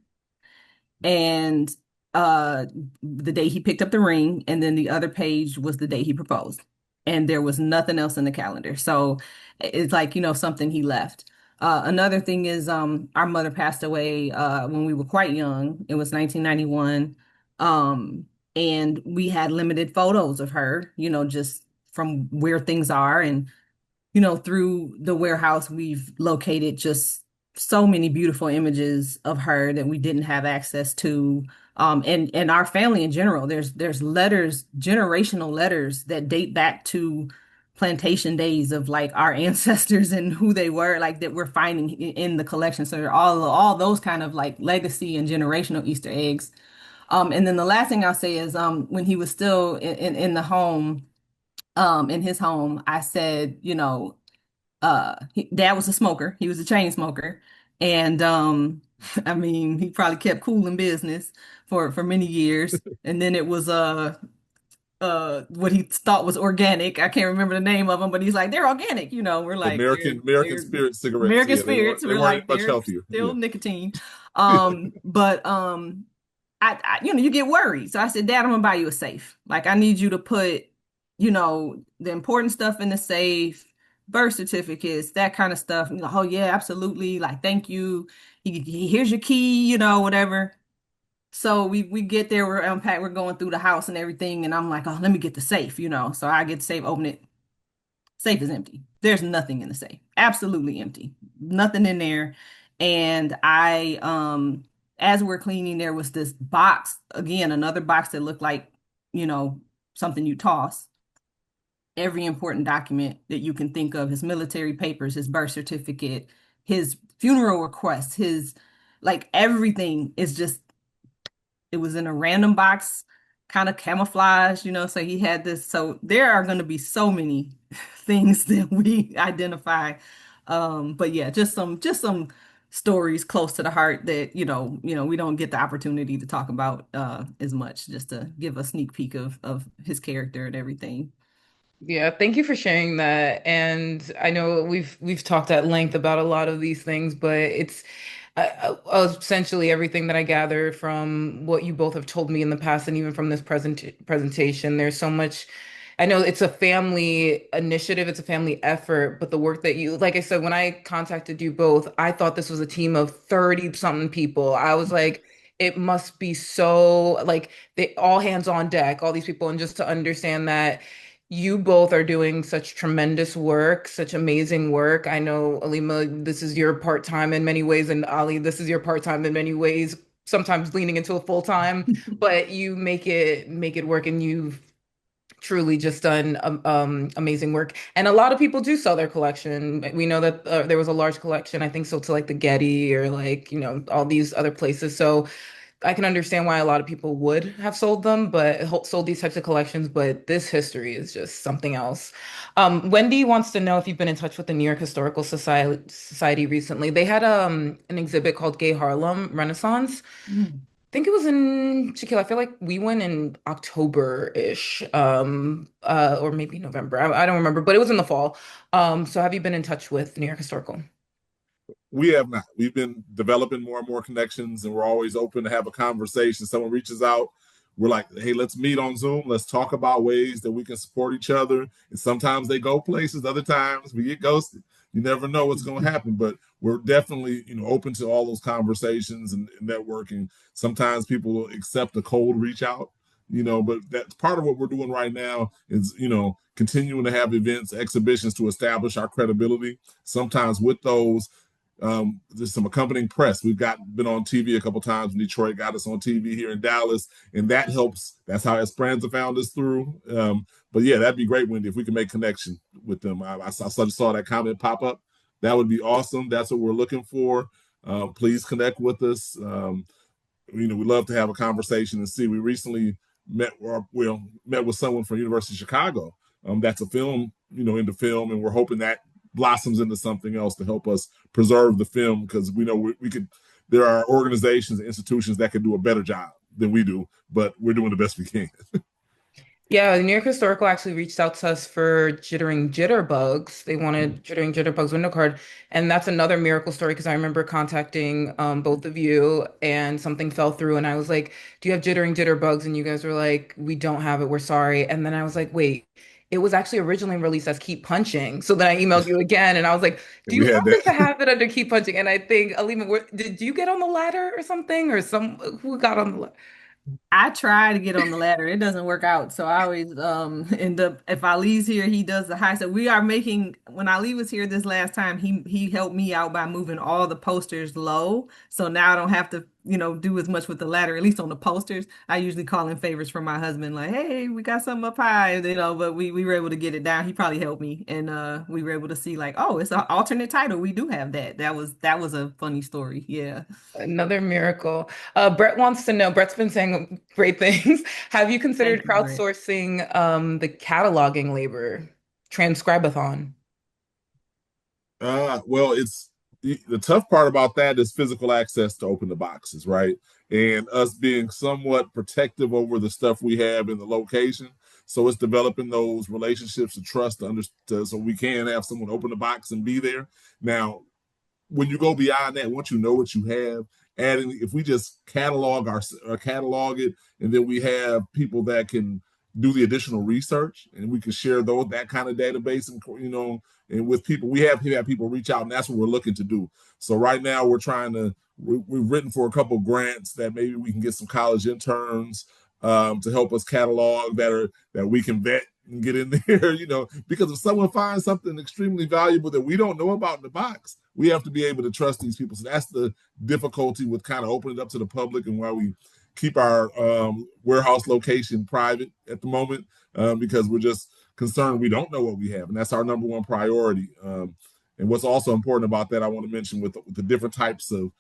And the day he picked up the ring, and then the other page was the day he proposed. And there was nothing else in the calendar. So it's like, something he left. Another thing is our mother passed away when we were quite young. It was 1991. And we had limited photos of her, just from where things are. And, through the warehouse, we've located just so many beautiful images of her that we didn't have access to. And our family in general, there's letters, generational letters that date back to plantation days of like our ancestors and who they were, like that we're finding in the collection. So they're all those kind of like legacy and generational Easter eggs. And then the last thing I'll say is when he was still in the home, in his home, I said, dad was a smoker. He was a chain smoker. And I mean, he probably kept cool in business for many years. And then it was what he thought was organic. I can't remember the name of them, but he's like, they're organic, we're like American Spirit cigarettes. American Yeah, Spirits. they We're weren't like, much they're healthier. still Yeah. nicotine. But you get worried. So I said, Dad, I'm gonna buy you a safe. Like, I need you to put, the important stuff in the safe, birth certificates, that kind of stuff. Oh yeah, absolutely. Like, thank you. Here's your key, whatever. So we get there, we're unpacked, we're going through the house and everything, and I'm like, oh, let me get the safe, So I get the safe, open it. Safe is empty. There's nothing in the safe. Absolutely empty. Nothing in there. And as we're cleaning, there was this box, again, another box that looked like, something you toss. Every important document that you can think of, his military papers, his birth certificate, his funeral request, like everything is just, it was in a random box, kind of camouflage, so he had this. So there are going to be so many things that we identify. But yeah, just some stories close to the heart that, we don't get the opportunity to talk about as much, just to give a sneak peek of his character and everything. Yeah, thank you for sharing that. And I know we've talked at length about a lot of these things, but essentially everything that I gather from what you both have told me in the past, and even from this presentation, there's so much. I know it's a family initiative, it's a family effort, but the work that you, like I said, when I contacted you both, I thought this was a team of 30 something people. I was like, it must be so like they all hands on deck, all these people, and just to understand that you both are doing such tremendous work, such amazing work. I know, Alima, this is your part-time in many ways, and Ali, this is your part-time in many ways, sometimes leaning into a full-time, but you make it work, and you've truly just done amazing work. And a lot of people do sell their collection. We know that there was a large collection, I think so, to like the Getty or like, all these other places. So I can understand why a lot of people would have sold them, but sold these types of collections. But this history is just something else. Wendy wants to know if you've been in touch with the New York Historical Society recently. They had an exhibit called Gay Harlem Renaissance. Mm. I think it was in Shaquille. I feel like we went in October-ish, or maybe November. I don't remember, but it was in the fall. So have you been in touch with New York Historical? We have not. We've been developing more and more connections, and we're always open to have a conversation. Someone reaches out, we're like, hey, let's meet on Zoom. Let's talk about ways that we can support each other. And sometimes they go places, other times we get ghosted. You never know what's going to happen, but we're definitely, open to all those conversations and networking. Sometimes people will accept a cold reach out, but that's part of what we're doing right now is, continuing to have events, exhibitions to establish our credibility. Sometimes with those, there's some accompanying press. We've been on TV a couple times in Detroit, got us on TV here in Dallas, and that helps. That's how Es-pranza found us through. But yeah, that'd be great, Wendy, if we can make connection with them. I saw that comment pop up. That would be awesome. That's what we're looking for. Please connect with us. We love to have a conversation and see. We recently met with someone from University of Chicago. That's a film, into film, and we're hoping that blossoms into something else to help us preserve the film, because we know we could. There are organizations and institutions that can do a better job than we do, but we're doing the best we can. Yeah, New York Historical actually reached out to us for Jittering Jitterbugs. They wanted Jittering Jitterbugs window card. And that's another miracle story because I remember contacting both of you and something fell through. And I was like, do you have Jittering Jitterbugs? And you guys were like, we don't have it. We're sorry. And then I was like, wait, it was actually originally released as Keep Punching. So then I emailed you again and I was like, do We you had happen to that. have it under Keep Punching? And I think, Alima, did you get on the ladder or something? Or who got on the ladder? I try to get on the ladder. It doesn't work out. So I always end up, if Ali's here, he does the high. So we are making, when Ali was here this last time, he helped me out by moving all the posters low. So now I don't have to, do as much with the ladder, at least on the posters. I usually call in favors from my husband, like, hey, we got something up high, but we were able to get it down. He probably helped me. And we were able to see like, oh, it's an alternate title. We do have that. That was a funny story. Yeah. Another miracle. Brett wants to know, Brett's been saying great things. Have you considered Thank you, Brett. crowdsourcing the cataloging labor, transcribathon? Well, it's the tough part about that is physical access to open the boxes, right? And us being somewhat protective over the stuff we have in the location. So it's developing those relationships of trust so we can have someone open the box and be there. Now, when you go beyond that, once you know what you have, adding if we just catalog it, and then we have people that can do the additional research, and we can share that kind of database, and with people we have people reach out, and that's what we're looking to do. So right now we've written for a couple of grants that maybe we can get some college interns to help us catalog that we can vet and get in there, because if someone finds something extremely valuable that we don't know about in the box, we have to be able to trust these people. So that's the difficulty with kind of opening it up to the public, and why we keep our warehouse location private at the moment, because we're just concerned we don't know what we have, and that's our number one priority. And what's also important about that, I want to mention with the different types of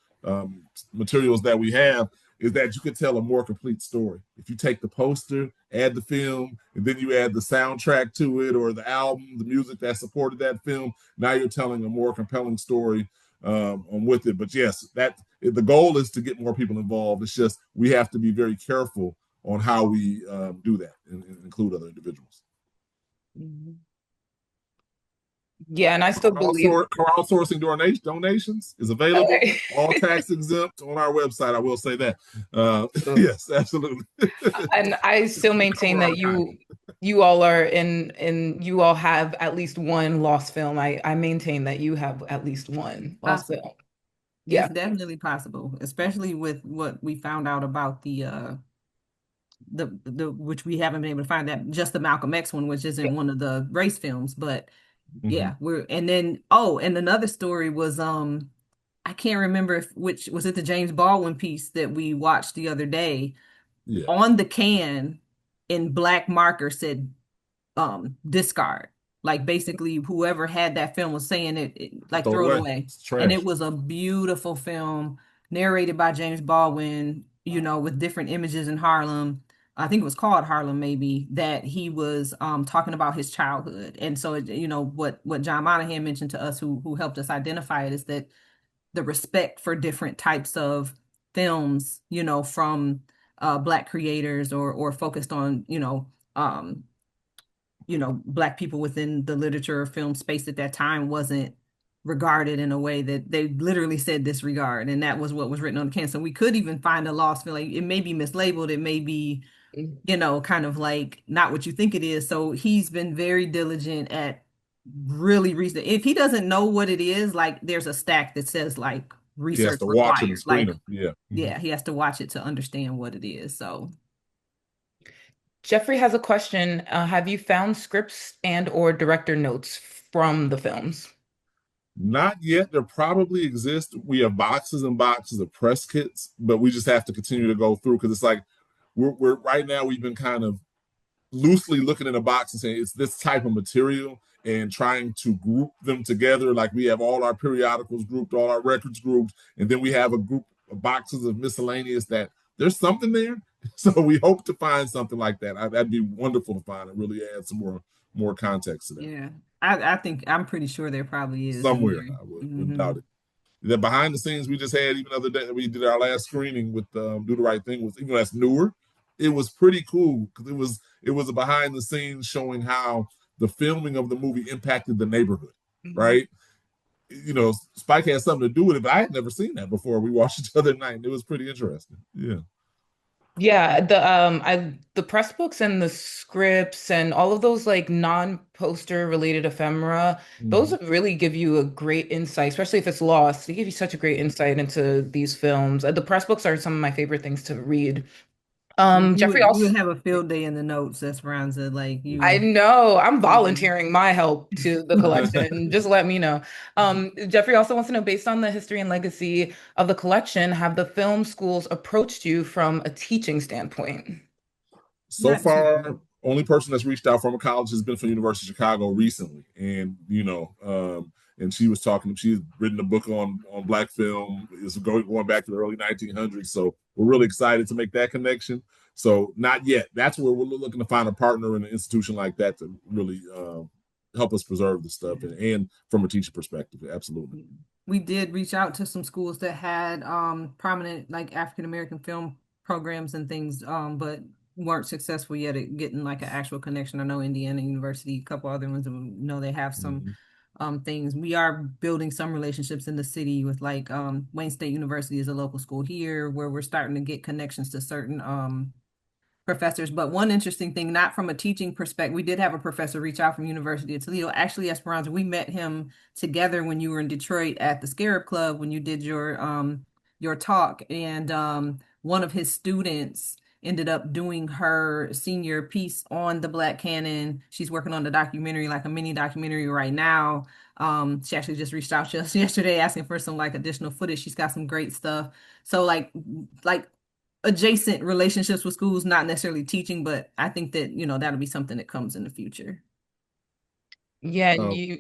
materials that we have, is that you could tell a more complete story. If you take the poster, add the film, and then you add the soundtrack to it, or the album, the music that supported that film, now you're telling a more compelling story with it. But yes, the goal is to get more people involved. It's just we have to be very careful on how we do that and include other individuals. Mhm. Yeah, and I still believe. Crowdsourcing donations is available, Okay. all tax exempt on our website. I will say that. So, Yes, absolutely. and I still maintain Cover our that you all are in you all have at least one lost film. I maintain that you have at least one lost film. Possible. It's Yeah. definitely possible, especially with what we found out about the which we haven't been able to find, that just the Malcolm X one, which isn't one of the race films, but Mhm. yeah, and then oh, and another story was I can't remember if which was it, the James Baldwin piece that we watched the other day. Yeah. On the can in black marker said discard. Like basically whoever had that film was saying like Throw it throw it away. away. It's And it trash. was a beautiful film narrated by James Baldwin, with different images in Harlem. I think it was called Harlem, maybe, that he was talking about his childhood. And so what John Monahan mentioned to us, who helped us identify it, is that the respect for different types of films, from black creators, or focused on, black people within the literature or film space at that time, wasn't regarded in a way that they literally said disregard. And that was what was written on the can. So we could even find a lost film. Like, it may be mislabeled, it may be, kind of like not what you think it is. So he's been very diligent at really reason. If he doesn't know what it is, like there's a stack that says like He has research to watch it and required. screen Like, them. Yeah. Mhm. yeah, he has to watch it to understand what it is. So Jeffrey has a question. Have you found scripts and or director notes from the films? Not yet. There probably exist. We have boxes and boxes of press kits, but we just have to continue to go through because it's like we're right now we've been kind of loosely looking in a box and saying it's this type of material and trying to group them together. Like we have all our periodicals grouped, all our records grouped, and then we have a group of boxes of miscellaneous that there's something there. So we hope to find something like that. That'd be wonderful to find and really add some more context to that. yeah, I think I'm pretty sure there probably is in Somewhere, there. I wouldn't doubt it. The behind the scenes we just had even the other day we did our last screening with Do the Right Thing, was even though that's newer, it was pretty cool because it was a behind the scenes showing how the filming of the movie impacted the neighborhood, right? Spike had something to do with it, but I had never seen that before. We watched it the other night and it was pretty interesting. Yeah. Yeah, the press books and the scripts and all of those like non-poster related ephemera, those Mhm. really give you a great insight, especially if it's lost. They give you such a great insight into these films. The press books are some of my favorite things to read. You Jeffrey would you also, would have a field day in the notes, Esperanza. Like I you. know I'm Mhm. volunteering my help to the collection. Just let me know. Jeffrey also wants to know, based on the history and legacy of the collection, have the film schools approached you from a teaching standpoint? So Not too. far, only person that's reached out from a college has been from University of Chicago recently, and and she was talking. She's written a book on black film. It's going back to the early 1900s. So we're really excited to make that connection. So not yet. That's where we're looking to find a partner in an institution like that to really help us preserve the stuff and from a teacher perspective, absolutely. We did reach out to some schools that had prominent like African American film programs and things, but weren't successful yet at getting like an actual connection. I know Indiana University, a couple other ones, know they have some Mhm. things. We are building some relationships in the city with like Wayne State University is a local school here, where we're starting to get connections to certain professors. But one interesting thing, not from a teaching perspective, we did have a professor reach out from University of Toledo. Actually, Esperanza, we met him together when you were in Detroit at the Scarab Club when you did your talk. And one of his students ended up doing her senior piece on the Black Canon. She's working on the documentary, like a mini documentary right now. She actually just reached out to us yesterday asking for some like additional footage. She's got some great stuff. So like adjacent relationships with schools, not necessarily teaching, but I think that, that'll be something that comes in the future. Yeah, and Uh,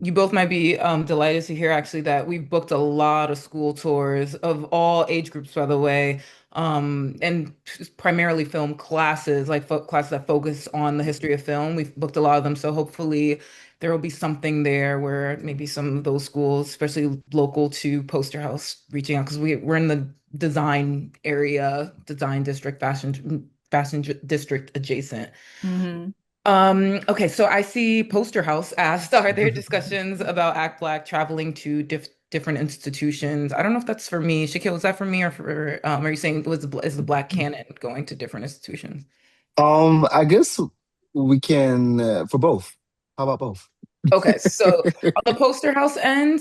you both might be delighted to hear actually that we've booked a lot of school tours of all age groups, by the way, and primarily film classes, like fo classes that focus on the history of film. We've booked a lot of them, so hopefully there will be something there where maybe some of those schools, especially local to Poster House, reaching out because we're in the design area, design district, fashion district adjacent. Mm-hmm. Okay, so I see Poster House asked, are there discussions about Act Black traveling to different institutions? I don't know if that's for me. Shaquille, was that for me or for, are you saying is the Black Canon going to different institutions? I guess we can for both. How about both? Okay, so on the Poster House end,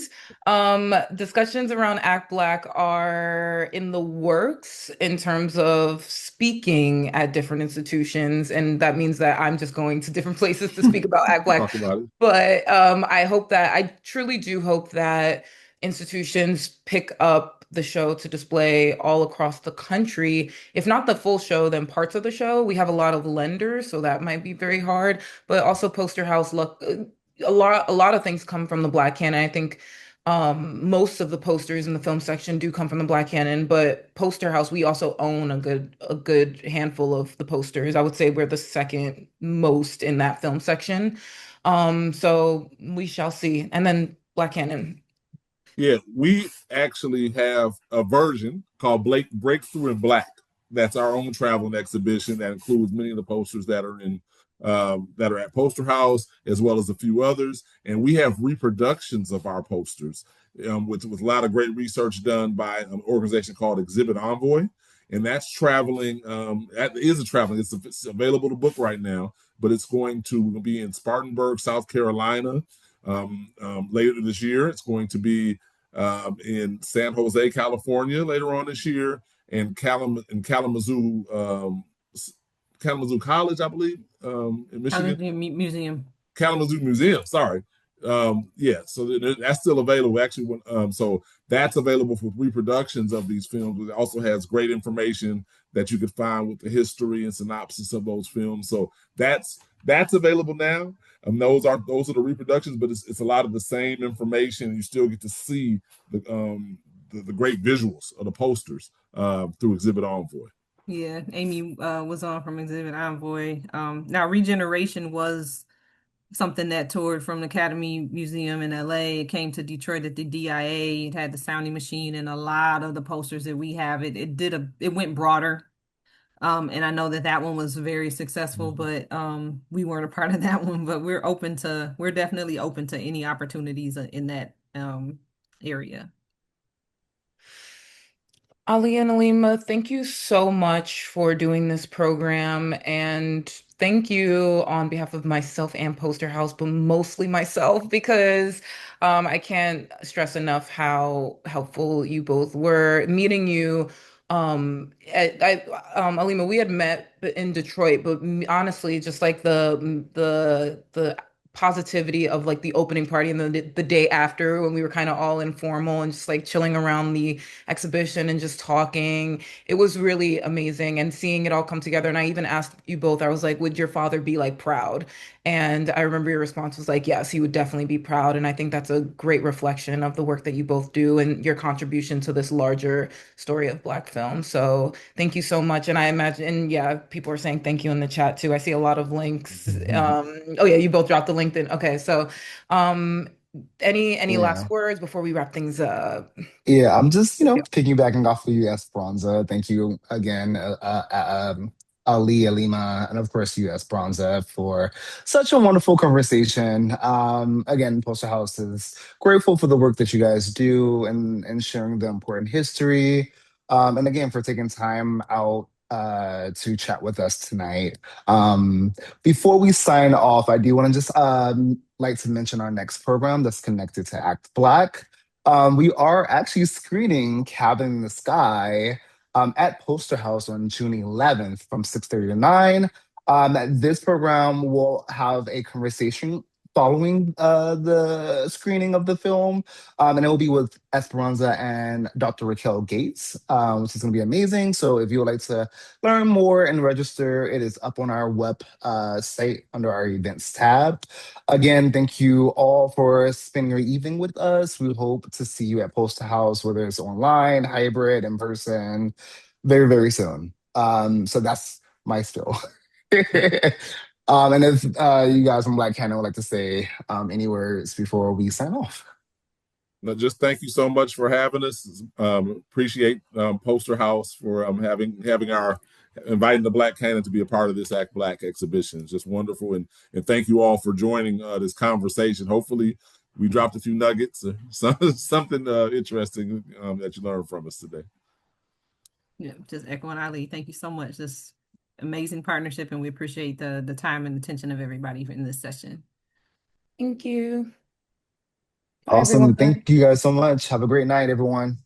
discussions around Act Black are in the works in terms of speaking at different institutions, and that means that I'm just going to different places to speak about Act Black. Talk about it. But I truly do hope that institutions pick up the show to display all across the country. If not the full show, then parts of the show. We have a lot of lenders, so that might be very hard. But also Poster House, look, a lot of things come from the Black Canon. I think most of the posters in the film section do come from the Black Canon, but Poster House, we also own a good handful of the posters. I would say we're the second most in that film section. So we shall see. And then Black Canon. Yeah, we actually have a version called Blake Breakthrough in Black. That's our own traveling exhibition that includes many of the posters that are in that are at Poster House, as well as a few others. And we have reproductions of our posters with a lot of great research done by an organization called Exhibit Envoy. And that's traveling, that is a traveling, it's available to book right now, but it's going to be in Spartanburg, South Carolina, later this year. It's going to be in San Jose, California later on this year, and Kalamazoo, Kalamazoo College, I believe, in Michigan. Museum. Kalamazoo Museum, sorry. Yeah, so that's still available. Actually, so that's available for reproductions of these films. It also has great information that you could find with the history and synopsis of those films. So that's available now. Those are the reproductions, but it's a lot of the same information. You still get to see the great visuals of the posters through Exhibit Envoy. Yeah, Amy was on from Exhibit Envoy. Now Regeneration was something that toured from the Academy Museum in LA. It came to Detroit at the DIA. It had the sounding machine and a lot of the posters that we have. It went broader. And I know that one was very successful, but we weren't a part of that one. But we're definitely open to any opportunities in that area. Ali and Alima, thank you so much for doing this program. And thank you on behalf of myself and Poster House, but mostly myself, because I can't stress enough how helpful you both were. Meeting you, Alima, we had met in Detroit, but honestly, just like the positivity of like the opening party and the day after when we were kind of all informal and just like chilling around the exhibition and just talking. It was really amazing and seeing it all come together. And I even asked you both, I was like, would your father be like proud? And I remember your response was like, yes, he would definitely be proud. And I think that's a great reflection of the work that you both do and your contribution to this larger story of Black film. So thank you so much. And I imagine, and yeah, people are saying thank you in the chat too. I see a lot of links. Oh yeah, you both dropped the link then. Okay, so um, any Yeah. last words before we wrap things up? Yeah, I'm just, piggybacking off of you, Es-pranza. Thank you again, Ali, Alima, and of course you, Es-pranza, for such a wonderful conversation. Again, Poster House is grateful for the work that you guys do and sharing the important history. And again, for taking time out to chat with us tonight. Before we sign off, I do want to just like to mention our next program that's connected to Act Black. We are actually screening Cabin in the Sky at Poster House on June 11th from 6:30 to 9. This program will have a conversation following the screening of the film, and it will be with Es-pranza and Dr. Raquel Gates, which is going to be amazing. So if you would like to learn more and register, it is up on our web site under our events tab. Again, thank you all for spending your evening with us. We hope to see you at Poster House, whether it's online, hybrid, in person, very, very soon. So that's my spiel. And if you guys from Black Canon would like to say any words before we sign off. No, just thank you so much for having us. Appreciate Poster House for having our inviting the Black Canon to be a part of this Act Black exhibition. It's just wonderful. And thank you all for joining this conversation. Hopefully we dropped a few nuggets or something interesting that you learned from us today. Yeah, just echoing Ali. Thank you so much. This amazing partnership, and we appreciate the time and attention of everybody in this session. Thank you. Bye, Awesome. everyone. Thank you guys so much. Have a great night, everyone.